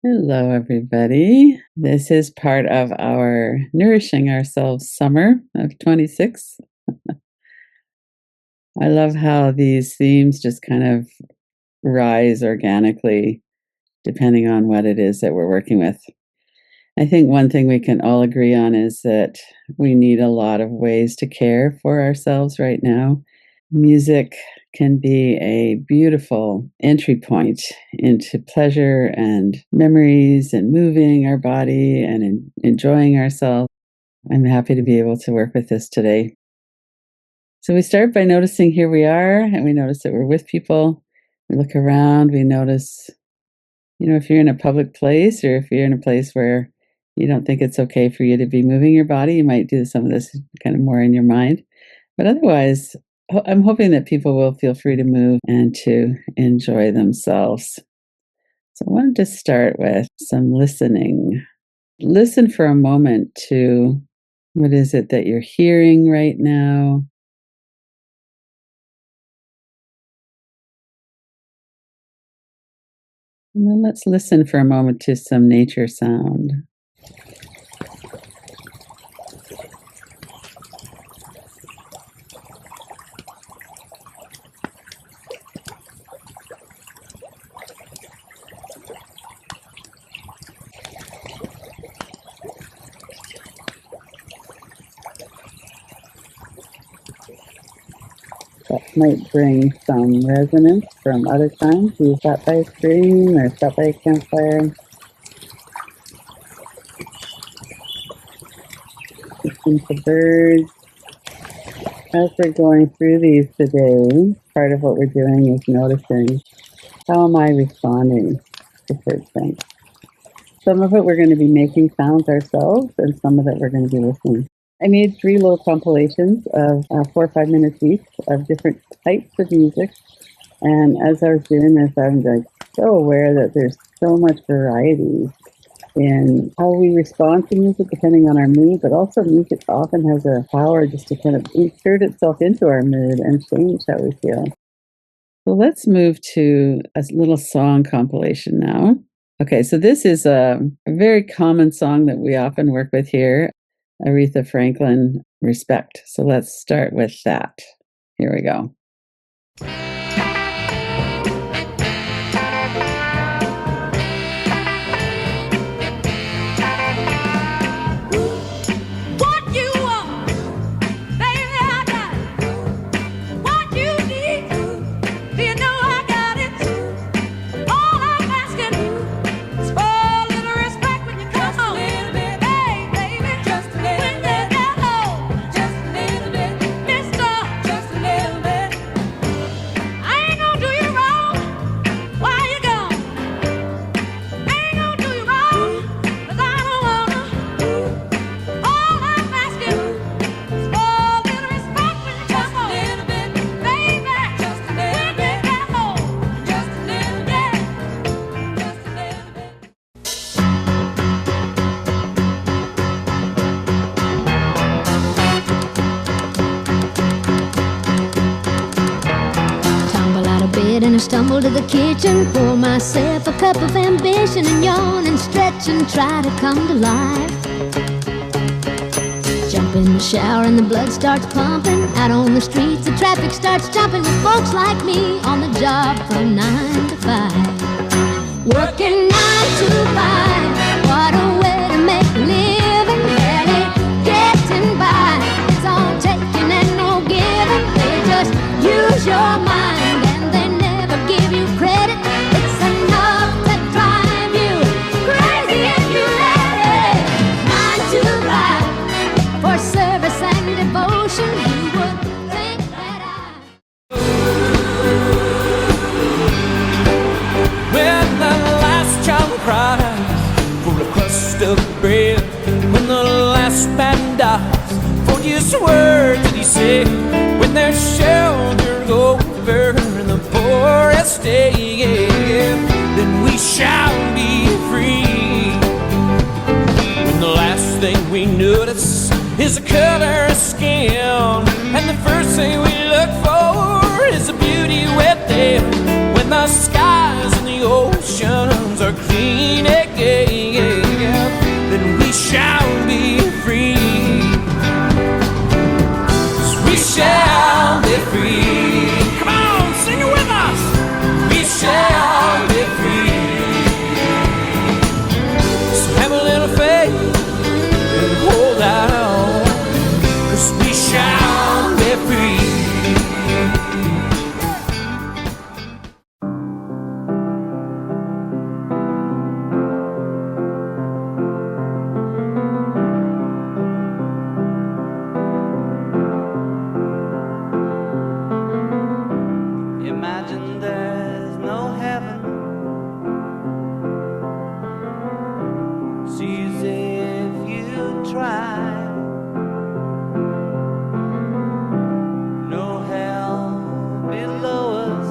Hello, everybody. This is part of our Nourishing Ourselves Summer of 26. I love how these themes just kind of rise organically depending on what it is that we're working with. I think one thing we can all agree on is that we need a lot of ways to care for ourselves right now. Music can be a beautiful entry point into pleasure and memories and moving our body and enjoying ourselves. I'm happy to be able to work with this today. So we start by noticing here we are, and we notice that we're with people. We look around, we notice, if you're in a public place or if you're in a place where you don't think it's okay for you to be moving your body, you might do some of this kind of more in your mind. But otherwise, I'm hoping that people will feel free to move and to enjoy themselves. So I wanted to start with some listening. Listen for a moment to what is it that you're hearing right now? And then let's listen for a moment to some nature sound. That might bring some resonance from other times you sat by a stream or sat by a campfire. Listen to birds. As we're going through these today, part of what we're doing is noticing, how am I responding to certain things? Some of it we're going to be making sounds ourselves, and some of it we're going to be listening. I made 3 little compilations of 4 or 5 minutes each of different types of music. And as I was doing this, I'm like so aware that there's so much variety in how we respond to music depending on our mood, but also music often has a power just to kind of insert itself into our mood and change how we feel. So let's move to a little song compilation now. Okay, so this is a very common song that we often work with here. Aretha Franklin, Respect. So let's start with that. Here we go. And I stumble to the kitchen, pour myself a cup of ambition and yawn and stretch and try to come to life. Jump in the shower and the blood starts pumping. Out on the streets the traffic starts jumping with folks like me on the job from 9 to 5. Working 9 to 5, what a way to make a living. Barely getting by, it's all taking and no giving. They just use your mind and they give you credit. It's enough to drive you crazy if you let it. 9 to 5 for service and devotion. You would think that When the last child cries for a crust of bread, when the last man dies for just words that he said, when their shelter over the poorest day, then we shall be free. When the last thing we notice is the color of skin, and the first thing we look for is the beauty within. When the skies and the oceans are clean again, shall be free. 'Cause we shall be free. Come on, sing it with us. We shall be free. So have a little faith and hold out, 'cause we shall be free. Imagine there's no heaven. It's easy if you try. No hell below us.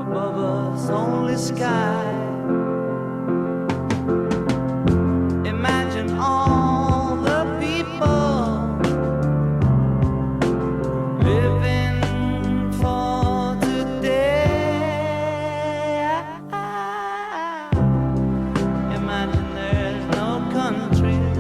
Above us only sky. Imagine all the people living for today. Imagine there's no countries.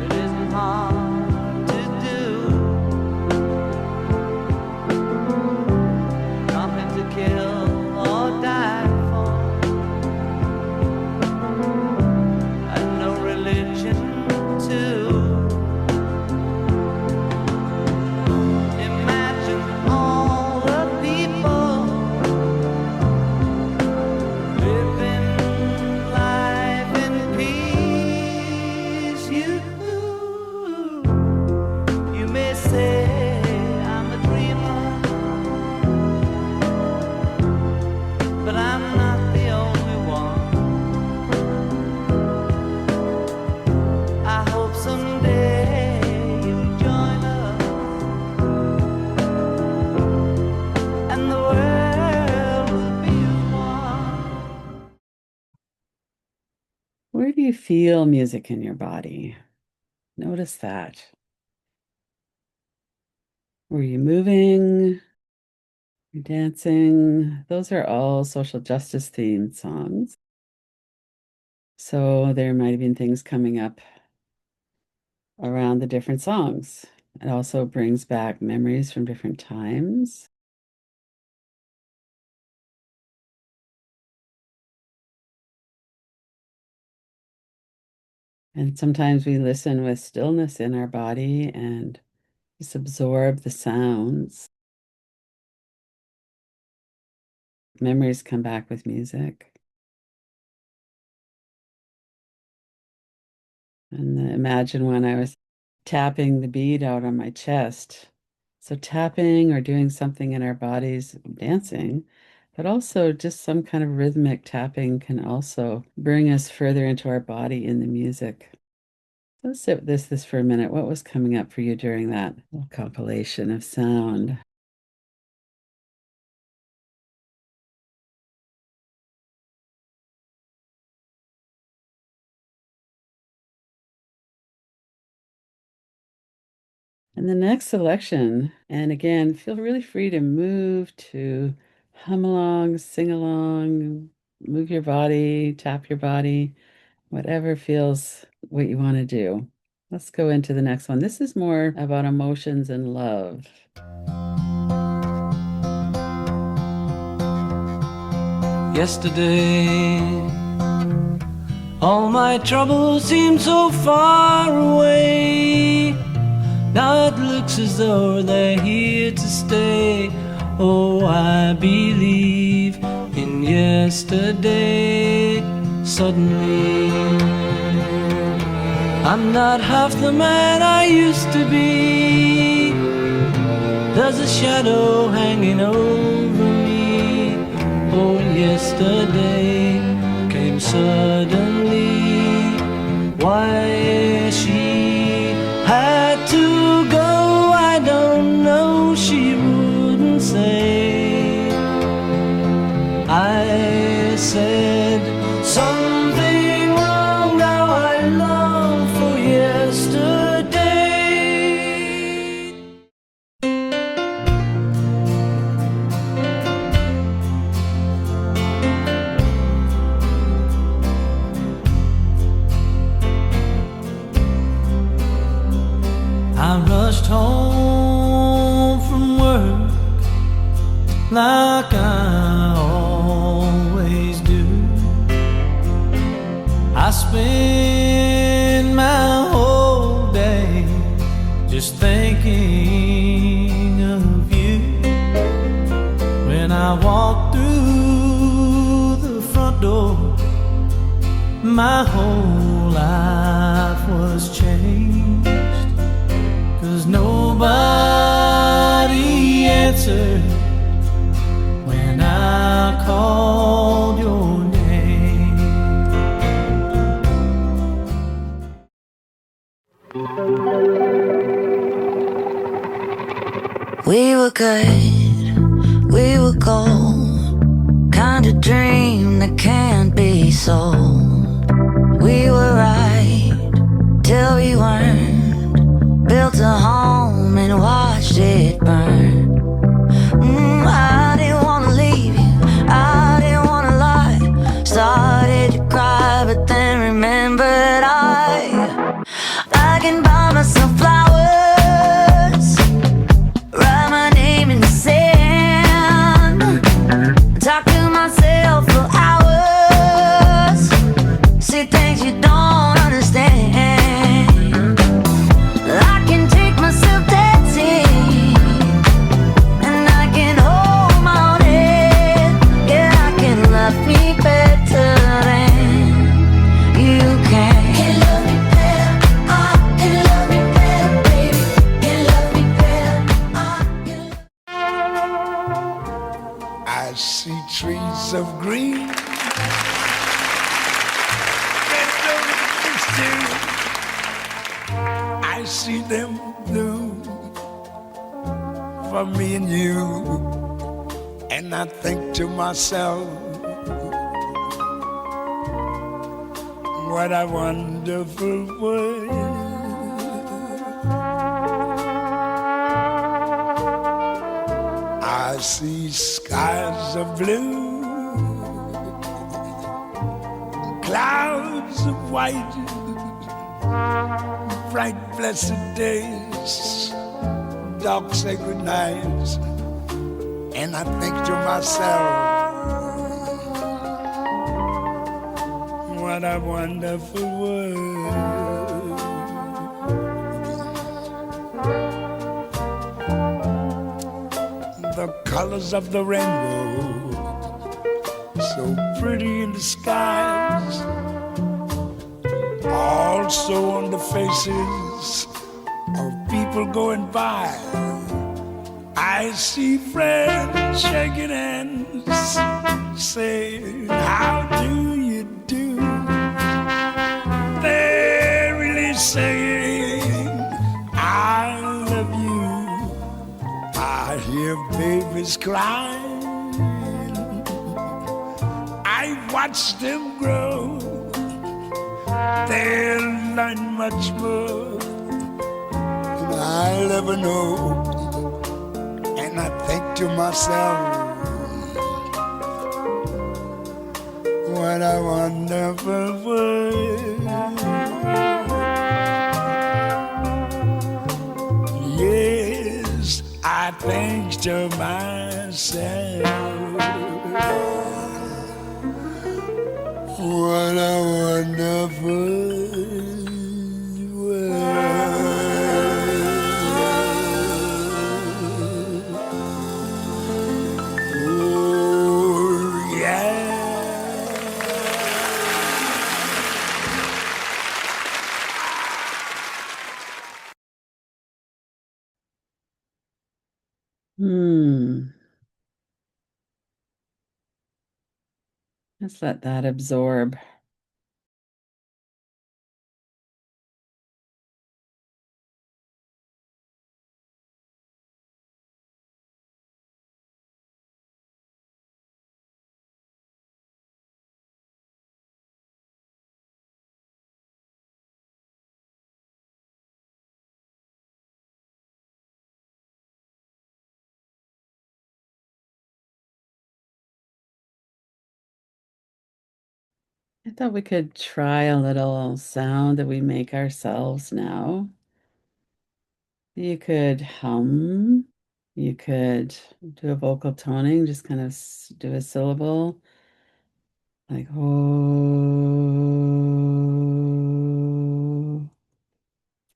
It isn't hard to do. Nothing to kill or die for. And no religion too. Imagine all the people living life in peace. You may say I'm a dreamer, but I'm not the only one. I hope someday you'll join us and the world will be as one. Where do you feel music in your body? Notice that. Were you moving? You're dancing? Those are all social justice themed songs. So there might have been things coming up around the different songs. It also brings back memories from different times. And sometimes we listen with stillness in our body and just absorb the sounds. Memories come back with music. And imagine when I was tapping the bead out on my chest. So tapping or doing something in our bodies, dancing, but also just some kind of rhythmic tapping can also bring us further into our body in the music. Let's sit with this for a minute. What was coming up for you during that little compilation of sound? And the next selection, and again, feel really free to move, to hum along, sing along, move your body, tap your body, whatever feels what you want to do. Let's go into the next one. This is more about emotions and love. Yesterday, all my troubles seemed so far away. Now it looks as though they're here to stay. Oh, I believe in yesterday. Suddenly, I'm not half the man I used to be. There's a shadow hanging over me. Oh, yesterday came suddenly. Why she had to go, I don't know. She wouldn't say. I said something wrong. Now I long for yesterday. like I always do. I spend my whole day just thinking of you. When I walk through the front door, my whole life was changed. 'Cause nobody answered when I called your name. We were good, we were gold, kind of dream that can't be sold. We were right till we weren't, built a home and watched it burn. I didn't wanna leave you, I didn't wanna lie. Started to cry, but then remembered I can buy myself flowers, write my name in the sand, talk to myself for hours, see things you don't understand. I can take myself dancing, and I can hold my own head. Yeah, I can love me better than you can. Can love me better, can love me better, baby. Can love me better, I see trees of green that don't exist. I see them bloom for me and you, and I think to myself, what a wonderful world. I see skies of blue, clouds of white, bright blessed days, dark sacred nights, and I think to myself, what a wonderful world. The colors of the rainbow, so pretty in the skies, also on the faces of people going by. I see friends shaking hands, saying, how do you do? They're really saying, I love you. I hear babies crying, I watch them grow. They'll learn much more than I'll ever know. And I think to myself, what a wonderful world. Yes, I think to myself, what a wonderful world. Oh, yeah. Let's let that absorb. I thought we could try a little sound that we make ourselves now. You could hum You could do a vocal toning, just kind of do a syllable, like oh,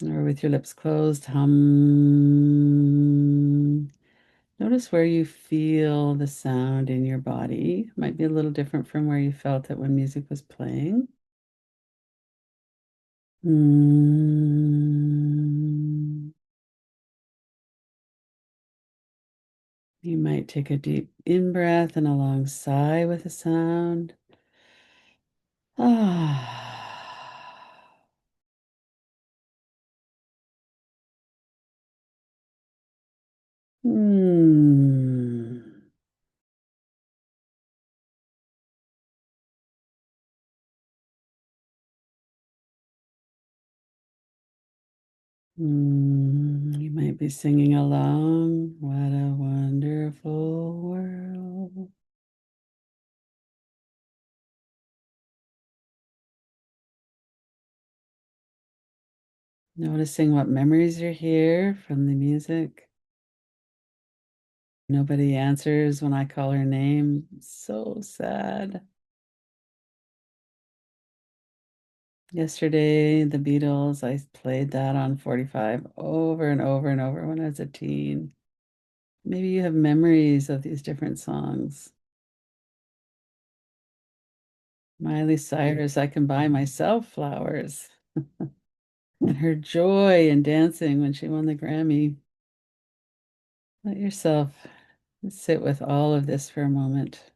or with your lips closed, hum. Notice where you feel the sound in your body. Might be a little different from where you felt it when music was playing. Mm. You might take a deep in breath and a long sigh with the sound. Ah. Hmm. You might be singing along. What a wonderful world. Noticing what memories are here from the music. Nobody answers when I call her name. So sad. Yesterday, the Beatles, I played that on 45 over and over and over when I was a teen. Maybe you have memories of these different songs. Miley Cyrus, I can buy myself flowers. And her joy in dancing when she won the Grammy. Let yourself sit with all of this for a moment.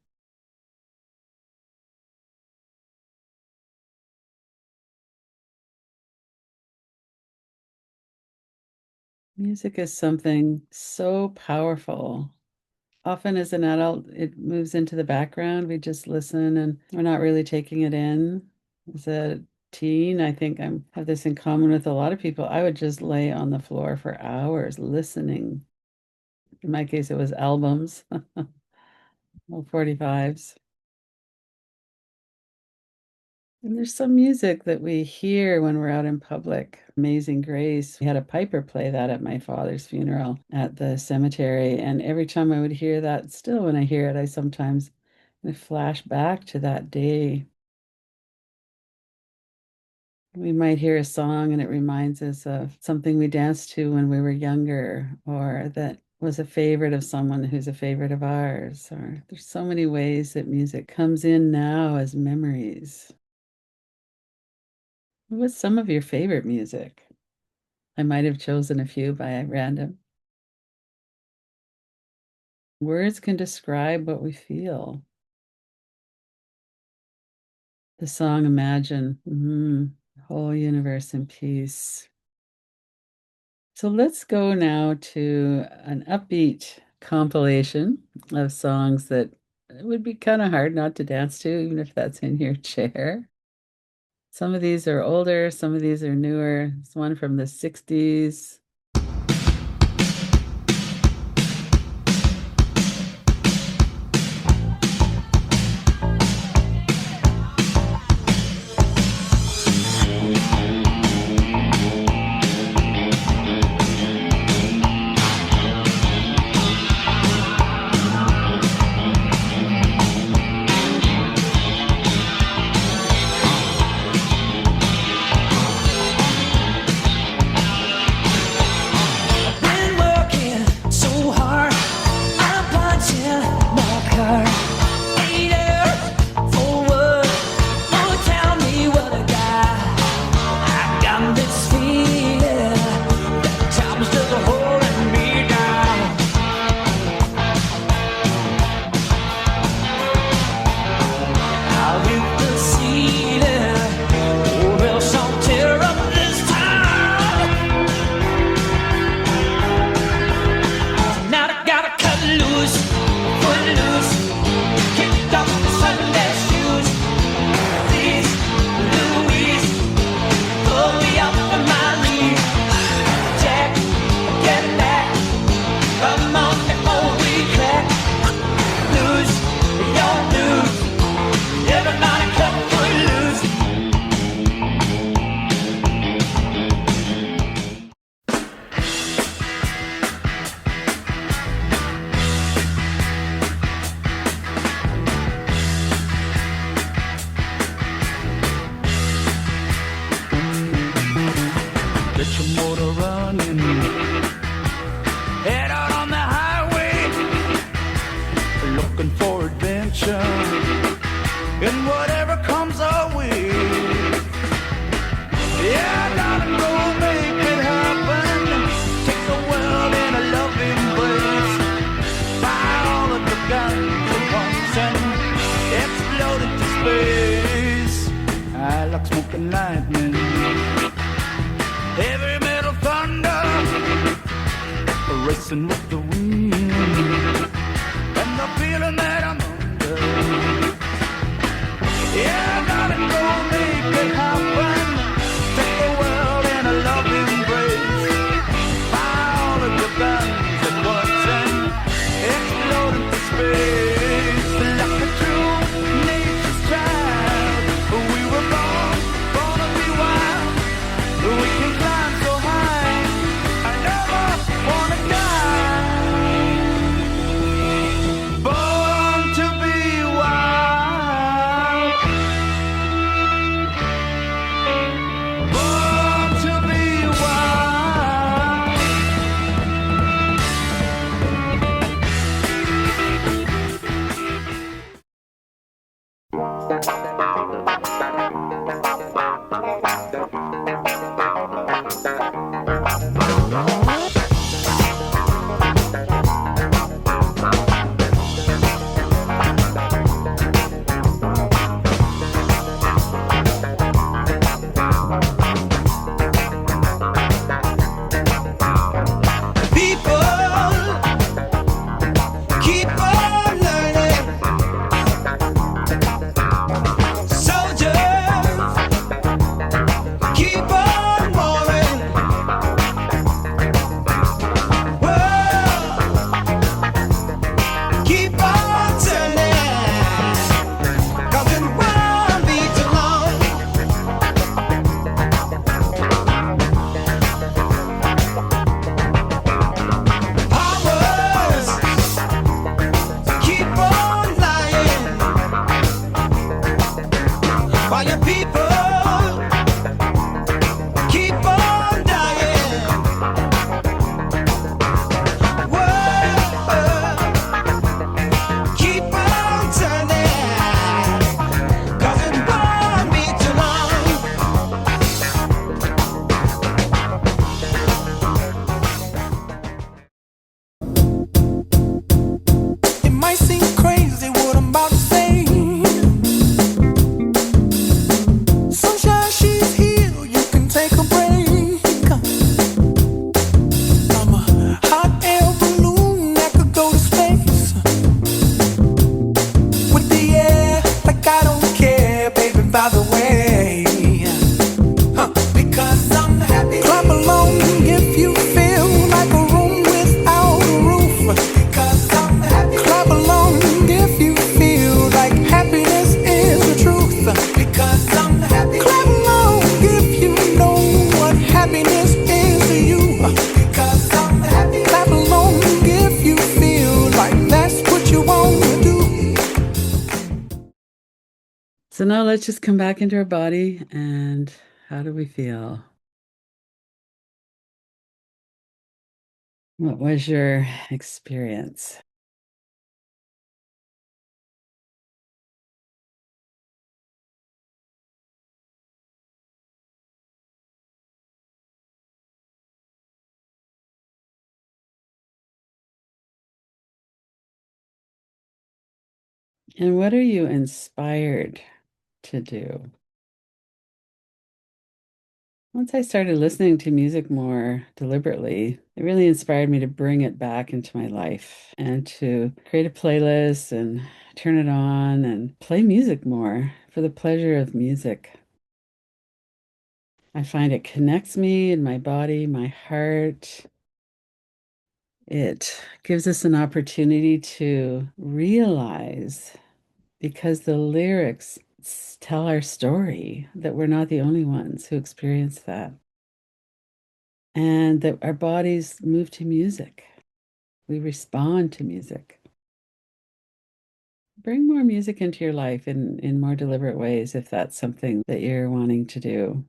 Music is something so powerful. Often as an adult, it moves into the background. We just listen and we're not really taking it in. As a teen, I think I have this in common with a lot of people. I would just lay on the floor for hours listening. In my case, it was albums, well, 45s. And there's some music that we hear when we're out in public. Amazing Grace. We had a piper play that at my father's funeral at the cemetery. And every time I would hear that, still when I hear it, I sometimes flash back to that day. We might hear a song and it reminds us of something we danced to when we were younger, or that was a favorite of someone who's a favorite of ours. Or there's so many ways that music comes in now as memories. What's some of your favorite music? I might have chosen a few by random. Words can describe what we feel. The song Imagine, whole universe in peace. So let's go now to an upbeat compilation of songs that would be kind of hard not to dance to, even if that's in your chair. Some of these are older, some of these are newer. There's one from the 60s. open for adventure and whatever comes our way. Yeah, darling, go make it happen. Take the world in a loving embrace. Fire all of the guns at once and explode into space. I like smoke and lightning, heavy metal thunder, racing with the wind, and the feeling that I'm under. Yeah, darling, go make it happen. Take the world in a loving embrace. Fire all of your guns at once and explode into space. Like a true nature's child, we were born to be wild. We can climb so high, I never wanna die. Born to be wild. Born to be wild. People keep on learning. Soldiers keep on warring. World keep on turning. 'Cause it won't be too long. Powers keep on lying, while your people keep on dying. World keep on turning, 'cause it won't be too long. It might seem crazy what I'm about to say. Sunshine, she's here, you can take a break. I'm a hot air balloon that could go to space. With the air, like I don't care, baby, by the way. Because I'm happy. Clap along if you feel like a room without a roof. Because I'm happy. Clap along if you feel like happiness is the truth. Because I'm happy. Clap along if you know what happiness is to you. Because I'm happy. Clap along if you feel like that's what you want to do. So now let's just come back into our body and how do we feel? What was your experience? And what are you inspired to do? Once I started listening to music more deliberately, it really inspired me to bring it back into my life and to create a playlist and turn it on and play music more for the pleasure of music. I find it connects me in my body, my heart. It gives us an opportunity to realize, because the lyrics tell our story, that we're not the only ones who experience that. And that our bodies move to music. We respond to music. Bring more music into your life in more deliberate ways if that's something that you're wanting to do.